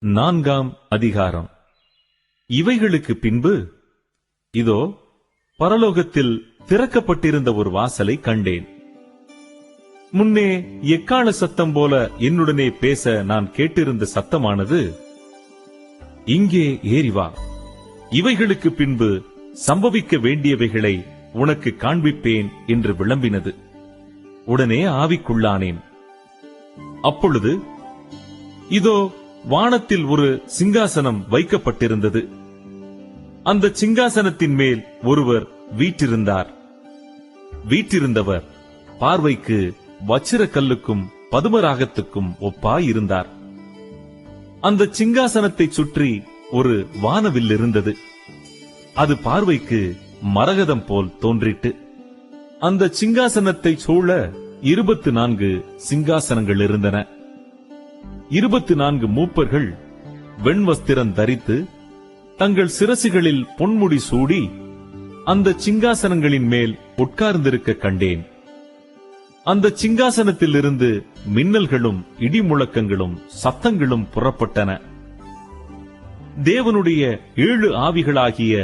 4ஆம் அதிகாரம். இவைகளுக்கு பின்பு இதோ பரலோகத்தில் திறக்கப்பட்டிருந்த ஒரு வாசலை கண்டேன். முன்னே எக்காள சத்தம் போல என்னுடனே பேச நான் கேட்டிருந்த சத்தமானது, இங்கே ஏறி வா, இவைகளுக்கு பின்பு சம்பவிக்க வேண்டியவைகளை உனக்கு காண்பிப்பேன் என்று விளம்பினது. உடனே ஆவிக்குள்ளானேன். அப்பொழுது இதோ வானத்தில் ஒரு சிங்காசனம் வைக்கப்பட்டிருந்தது. அந்த சிங்காசனத்தின் மேல் ஒருவர் வீற்றிருந்தார். வீற்றிருந்தவர் பார்வைக்கு வச்சிரக்கல்லுக்கும் பதுமராகத்துக்கும் ஒப்பாயிருந்தார். அந்த சிங்காசனத்தை சுற்றி ஒரு வானவில் இருந்தது. அது பார்வைக்கு மரகதம் போல் தோன்றிட்டு, அந்த சிங்காசனத்தை சூழ 24 சிங்காசனங்கள் இருந்தன. 24 மூப்பர்கள் வெண்வஸ்திரம் தரித்து தங்கள் சிரசுகளில் பொன்முடி சூடி அந்த சிங்காசனங்களின் மேல் உட்கார்ந்திருக்க கண்டேன். அந்த சிங்காசனத்திலிருந்து மின்னல்களும் இடிமுழக்கங்களும் சத்தங்களும் புறப்பட்டன. தேவனுடைய 7 ஆவிகளாகிய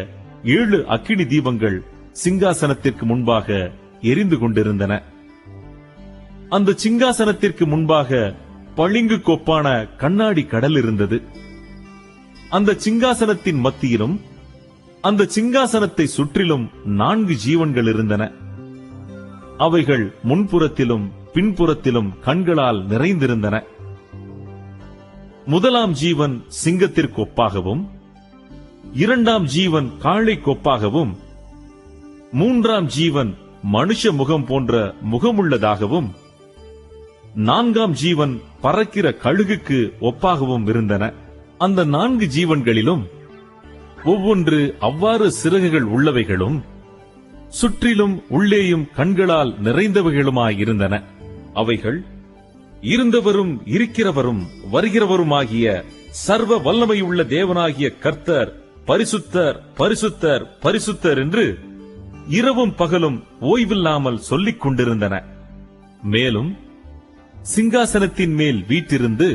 7 அக்கினி தீபங்கள் சிங்காசனத்திற்கு முன்பாக எரிந்து கொண்டிருந்தன. அந்த சிங்காசனத்திற்கு முன்பாக பளிங்கு கொப்பான கண்ணாடி கடல் இருந்தது. அந்த சிங்காசனத்தின் மத்தியிலும் அந்த சிங்காசனத்தை சுற்றிலும் 4 ஜீவன்கள் இருந்தன. அவைகள் முன்புறத்திலும் பின்புறத்திலும் கண்களால் நிறைந்திருந்தன. முதலாம் ஜீவன் சிங்கத்திற்கு ஒப்பாகவும், 2ஆம் ஜீவன் காளை கொப்பாகவும், 3ஆம் ஜீவன் மனுஷ முகம் போன்ற முகமுள்ளதாகவும், 4ஆம் ஜீவன் பறக்கிற கழுகுக்கு ஒப்பாகவும் இருந்தன. அந்த 4 ஜீவன்களிலும் ஒவ்வொன்று அவ்வாறு சிறகுகள் உள்ளவைகளும் சுற்றிலும் உள்ளேயும் கண்களால் நிறைந்தவைகளுமாயிருந்தன. அவைகள் இருந்தவரும் இருக்கிறவரும் வருகிறவருமாகிய சர்வ வல்லமையுள்ள தேவனாகிய கர்த்தர் பரிசுத்தர் பரிசுத்தர் பரிசுத்தர் என்று இரவும் பகலும் ஓய்வில்லாமல் சொல்லிக் கொண்டிருந்தன. மேலும் சிங்காசனத்தின் மேல் வீற்றிருந்து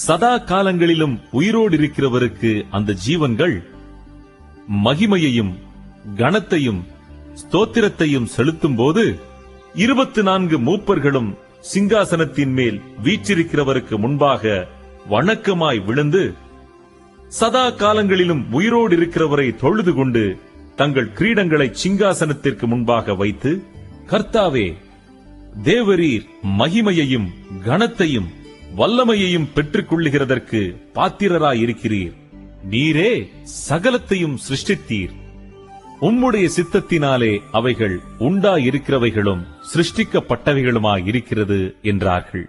சதா காலங்களிலும் உயிரோடு இருக்கிறவருக்கு அந்த ஜீவன்கள் மகிமையையும் கனத்தையும் ஸ்தோத்திரத்தையும் செலுத்தும் போது 24 மூப்பர்களும் சிங்காசனத்தின் மேல் வீற்றிருக்கிறவருக்கு முன்பாக வணக்கமாய் விழுந்து சதா காலங்களிலும் உயிரோடு இருக்கிறவரை தொழுது கொண்டு தங்கள் கிரீடங்களை சிங்காசனத்திற்கு முன்பாக வைத்து, கர்த்தாவே, தேவரீர் மகிமையையும் கனத்தையும் வல்லமையையும் பெற்றுக் கொள்ளுகிறதற்கு பாத்திரராயிருக்கிறீர். நீரே சகலத்தையும் சிருஷ்டித்தீர். உம்முடைய சித்தத்தினாலே அவைகள் உண்டாயிருக்கிறவைகளும் சிருஷ்டிக்கப்பட்டவைகளுமாயிருக்கிறது என்றார்கள்.